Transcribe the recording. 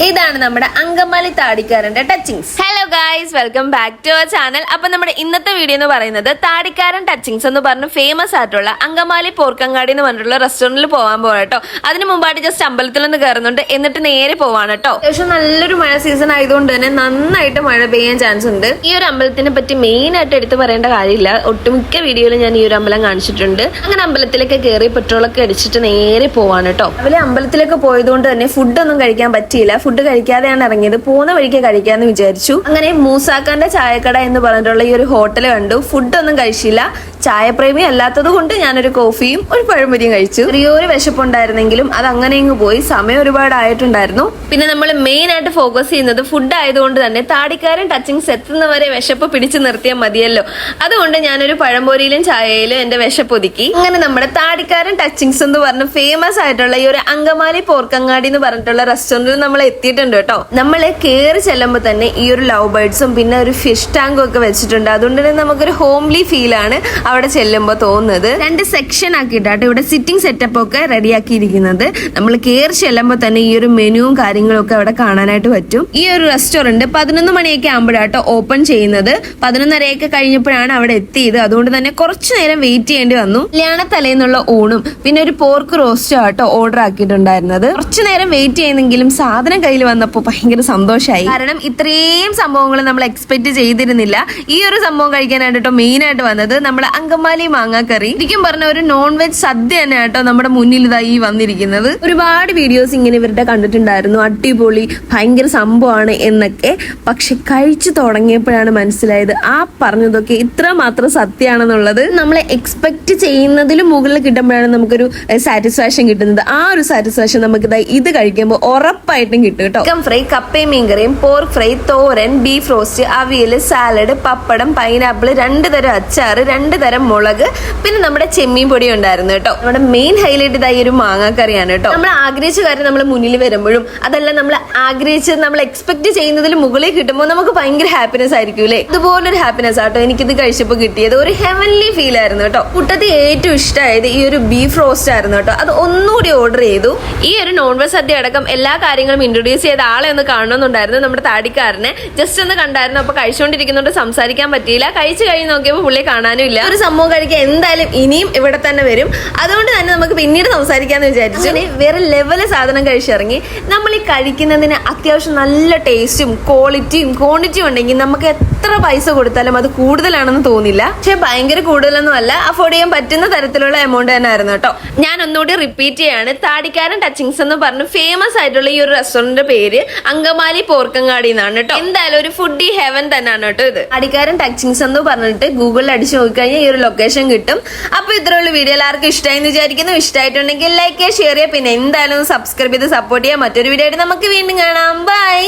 ഇതാണ് നമ്മുടെ അങ്കമാലി താടിക്കാരന്റെ touchings. Hello guys, welcome back to our channel. അപ്പൊ നമ്മുടെ ഇന്നത്തെ വീഡിയോ എന്ന് പറയുന്നത് താടിക്കാരൻ ടച്ചിങ്സ് എന്ന് പറഞ്ഞ് ഫേമസ് ആയിട്ടുള്ള അങ്കമാലി പോർക്കങ്ങാടി എന്ന് പറഞ്ഞിട്ടുള്ള റെസ്റ്റോറന്റിൽ പോകാൻ പോകട്ടോ. അതിന് മുമ്പായിട്ട് ജസ്റ്റ് അമ്പലത്തിൽ നിന്ന് കയറുന്നുണ്ട്, എന്നിട്ട് നേരെ പോവാണ് കേട്ടോ. അത്യാവശ്യം നല്ലൊരു മഴ സീസൺ ആയതുകൊണ്ട് തന്നെ നന്നായിട്ട് മഴ പെയ്യാൻ ചാൻസ് ഉണ്ട്. ഈ ഒരു അമ്പലത്തിനെ പറ്റി മെയിൻ ആയിട്ട് എടുത്ത് പറയേണ്ട കാര്യമില്ല, ഒട്ടുമിക്ക വീഡിയോയിലും ഞാൻ ഈ ഒരു അമ്പലം കാണിച്ചിട്ടുണ്ട്. അങ്ങനെ അമ്പലത്തിലേക്ക് കയറി പെട്രോളൊക്കെ അടിച്ചിട്ട് നേരെ പോവാണ് കേട്ടോ. അവലെ അമ്പലത്തിലേക്ക് പോയതുകൊണ്ട് തന്നെ ഫുഡൊന്നും കഴിക്കാൻ പറ്റിയില്ല. ഫുഡ് കഴിക്കാതെയാണ് ഇറങ്ങിയത്. പോകുന്ന വഴിക്ക് കഴിക്കാന്ന് വിചാരിച്ചു. അങ്ങനെ മൂസാക്കാന്റെ ചായക്കട എന്ന് പറഞ്ഞിട്ടുള്ള ഈ ഒരു ഹോട്ടൽ കണ്ടു. ഫുഡൊന്നും കഴിച്ചില്ല. ചായപ്രേമി അല്ലാത്തത് കൊണ്ട് ഞാനൊരു കോഫിയും ഒരു പഴംപൊരിയും കഴിച്ചു. ചെറിയൊരു വിശപ്പുണ്ടായിരുന്നെങ്കിലും അത് അങ്ങനെ ഇങ്ങ് പോയി. സമയം ഒരുപാടായിട്ടുണ്ടായിരുന്നു. പിന്നെ നമ്മൾ മെയിൻ ആയിട്ട് ഫോക്കസ് ചെയ്യുന്നത് ഫുഡ് ആയതുകൊണ്ട് തന്നെ താടിക്കാരൻ ടച്ചിങ്സ് എത്തുന്നവരെ വിശപ്പ് പിടിച്ചു നിർത്തിയാൽ മതിയല്ലോ. അതുകൊണ്ട് ഞാനൊരു പഴംപൊരിയിലും ചായയിലും എന്റെ വിശപ്പ് ഒതുക്കി. അങ്ങനെ നമ്മുടെ താടിക്കാരൻ ടച്ചിങ്സ് എന്ന് പറഞ്ഞ് ഫേമസ് ആയിട്ടുള്ള ഈ ഒരു അങ്കമാലി പോർക്കങ്ങാടി എന്ന് പറഞ്ഞിട്ടുള്ള റെസ്റ്റോറന്റിൽ നമ്മൾ എത്തിയിട്ടുണ്ട് കേട്ടോ. നമ്മള് കയറി ചെല്ലുമ്പോൾ തന്നെ ഈ ഒരു ലവ് ബേർഡ്സും പിന്നെ ഒരു ഫിഷ് ടാങ്കും ഒക്കെ വെച്ചിട്ടുണ്ട്. അതുകൊണ്ട് തന്നെ നമുക്കൊരു ഹോംലി ഫീൽ ആണ് അവിടെ ചെല്ലുമ്പോൾ തോന്നുന്നത്. 2 സെക്ഷൻ ആക്കിയിട്ടാട്ടോ ഇവിടെ സിറ്റിംഗ് സെറ്റപ്പ് ഒക്കെ റെഡിയാക്കിയിരിക്കുന്നത്. നമ്മൾ കയറി ചെല്ലുമ്പോൾ തന്നെ ഈ ഒരു മെനുവും കാര്യങ്ങളും ഒക്കെ അവിടെ കാണാനായിട്ട് പറ്റും. ഈ ഒരു റെസ്റ്റോറന്റ് 11 മണിയൊക്കെ ആകുമ്പോഴാട്ടോ ഓപ്പൺ ചെയ്യുന്നത്. 11:30 കഴിഞ്ഞപ്പോഴാണ് അവിടെ എത്തിയത്. അതുകൊണ്ട് തന്നെ കുറച്ചു നേരം വെയിറ്റ് ചെയ്യേണ്ടി വന്നു. കല്യാണത്തലേന്നുള്ള ഊണും പിന്നെ ഒരു പോർക്ക് റോസ്റ്റും ആട്ടോ ഓർഡർ ആക്കിയിട്ടുണ്ടായിരുന്നത്. കുറച്ചു നേരം വെയിറ്റ് ചെയ്യുന്നെങ്കിലും സാധനം കയ്യിൽ വന്നപ്പോൾ ഭയങ്കര സന്തോഷമായി. കാരണം ഇത്രയും സംഭവങ്ങൾ നമ്മൾ എക്സ്പെക്ട് ചെയ്തിരുന്നില്ല. ഈ ഒരു സംഭവം കഴിക്കാനായിട്ടോ മെയിൻ ആയിട്ട് വന്നത് നമ്മുടെ അങ്കമാലി മാങ്ങാക്കറി. ശരിക്കും പറഞ്ഞ ഒരു നോൺ വെജ് സദ്യ തന്നെ ആട്ടോ നമ്മുടെ മുന്നിൽ ഇതായി വന്നിരിക്കുന്നത്. ഒരുപാട് വീഡിയോസ് ഇങ്ങനെ ഇവരുടെ കണ്ടിട്ടുണ്ടായിരുന്നു, അടിപൊളി ഭയങ്കര സംഭവമാണ് എന്നൊക്കെ. പക്ഷെ കഴിച്ചു തുടങ്ങിയപ്പോഴാണ് മനസ്സിലായത് ആ പറഞ്ഞതൊക്കെ ഇത്ര മാത്രം സത്യമാണെന്നുള്ളത്. നമ്മളെ എക്സ്പെക്ട് ചെയ്യുന്നതിലും മുകളിൽ കിട്ടുമ്പോഴാണ് നമുക്കൊരു സാറ്റിസ്ഫാക്ഷൻ കിട്ടുന്നത്. ആ ഒരു സാറ്റിസ്ഫാക്ഷൻ നമുക്ക് ഇത് കഴിക്കുമ്പോൾ ഉറപ്പായിട്ടും കിട്ടും കേട്ടോ. ചിക്കൻ ഫ്രൈ, കപ്പയും മീൻകറിയും, പോർക്ക് ഫ്രൈ, തോരൻ, ബീഫ് റോസ്റ്റ്, അവിയൽ, സാലഡ്, പപ്പടം, പൈനാപ്പിൾ, 2 തരം അച്ചാറ്, 2 തരം മുളക്, പിന്നെ നമ്മുടെ ചെമ്മീൻ പൊടി ഉണ്ടായിരുന്നു കേട്ടോ. നമ്മുടെ മെയിൻ ഹൈലൈറ്റ് ഇതായി ഒരു മാങ്ങാക്കറിയാണ് കേട്ടോ. നമ്മൾ ആഗ്രഹിച്ച കാര്യം നമ്മൾ മുന്നിൽ വരുമ്പോഴും അതല്ല നമ്മൾ ആഗ്രഹിച്ചത് നമ്മൾ എക്സ്പെക്ട് ചെയ്യുന്നതിൽ മുകളിൽ കിട്ടുമ്പോൾ നമുക്ക് ഭയങ്കര ഹാപ്പിനെസ് ആയിരിക്കും അല്ലേ. ഇതുപോലൊരു ഹാപ്പിനെസ് ആട്ടോ എനിക്കിത് കഴിച്ചപ്പോൾ കിട്ടിയത്. ഒരു ഹെവൻലി ഫീൽ ആയിരുന്നു കേട്ടോ. കൂട്ടത്തിൽ ഏറ്റവും ഇഷ്ടമായത് ഈ ഒരു ബീഫ് റോസ്റ്റ് ആയിരുന്നു കേട്ടോ. അത് ഒന്നുകൂടി ഓർഡർ ചെയ്തു. ഈ ഒരു നോൺ വെജ് സദ്യ അടക്കം എല്ലാ കാര്യങ്ങളും ഇൻട്രൊഡ്യൂസ് ചെയ്ത ആളെ ഒന്ന് കാണണമെന്നുണ്ടായിരുന്നു. നമ്മുടെ താടിക്കാരനെ ജസ്റ്റ് ഒന്ന് കണ്ടായിരുന്നു. അപ്പൊ കഴിച്ചുകൊണ്ടിരിക്കുന്നതുകൊണ്ട് സംസാരിക്കാൻ പറ്റിയില്ല. കഴിച്ചു കഴിഞ്ഞ് നോക്കിയപ്പോൾ പുള്ളിയെ കാണാനും ഇല്ല. ഒരു സംഭവം കഴിക്കാൻ എന്തായാലും ഇനിയും ഇവിടെ തന്നെ വരും. അതുകൊണ്ട് തന്നെ നമുക്ക് പിന്നീട് സംസാരിക്കാന്ന് വിചാരിച്ചു. വേറെ ലെവല് സാധനം കഴിച്ചിറങ്ങി. നമ്മൾ ഈ കഴിക്കുന്നതിന് അത്യാവശ്യം നല്ല ടേസ്റ്റും ക്വാളിറ്റിയും ക്വാണ്ടിറ്റിയും ഉണ്ടെങ്കിൽ നമുക്ക് എത്ര പൈസ കൊടുത്താലും അത് കൂടുതലാണെന്ന് തോന്നില്ല. പക്ഷെ ഭയങ്കര കൂടുതലൊന്നും അല്ല, അഫോർഡ് ചെയ്യാൻ പറ്റുന്ന തരത്തിലുള്ള എമൗണ്ട് തന്നെ ആയിരുന്നു കേട്ടോ. ഞാൻ ഒന്നുകൂടി റിപ്പീറ്റ് ചെയ്യാണ്, താടിക്കാരൻ ടച്ചിങ്സ് എന്ന് പറഞ്ഞ് ഫേമസ് ആയിട്ടുള്ള ഈ ഒരു റെസ്റ്റോറന്റിന്റെ പേര് അങ്കമാലി പോർക്കങ്ങാടി എന്നാണ് കേട്ടോ. എന്തായാലും ഒരു ഫുഡി ഹെവൻ തന്നെയാണ് കേട്ടോ ഇത്. താടിക്കാരൻ ടച്ചിങ്സ് എന്ന് പറഞ്ഞിട്ട് ഗൂഗിളിൽ അടിച്ചു നോക്കിക്കഴിഞ്ഞാൽ ഈ ഒരു ലൊക്കേഷൻ കിട്ടും. അപ്പൊ ഇത്രയുള്ള വീഡിയോ എല്ലാവർക്കും ഇഷ്ടമായി എന്ന് വിചാരിക്കുന്നു. ഇഷ്ടമായിട്ടുണ്ടെങ്കിൽ ലൈക്ക് ചെയ്യുക, ഷെയർ ചെയ്യുക, പിന്നെ എന്തായാലും സബ്സ്ക്രൈബ് ചെയ്ത് സപ്പോർട്ട് ചെയ്യുക. മറ്റൊരു വീഡിയോ ആയിട്ട് നമുക്ക് വീണ്ടും കാണാം. ബൈ.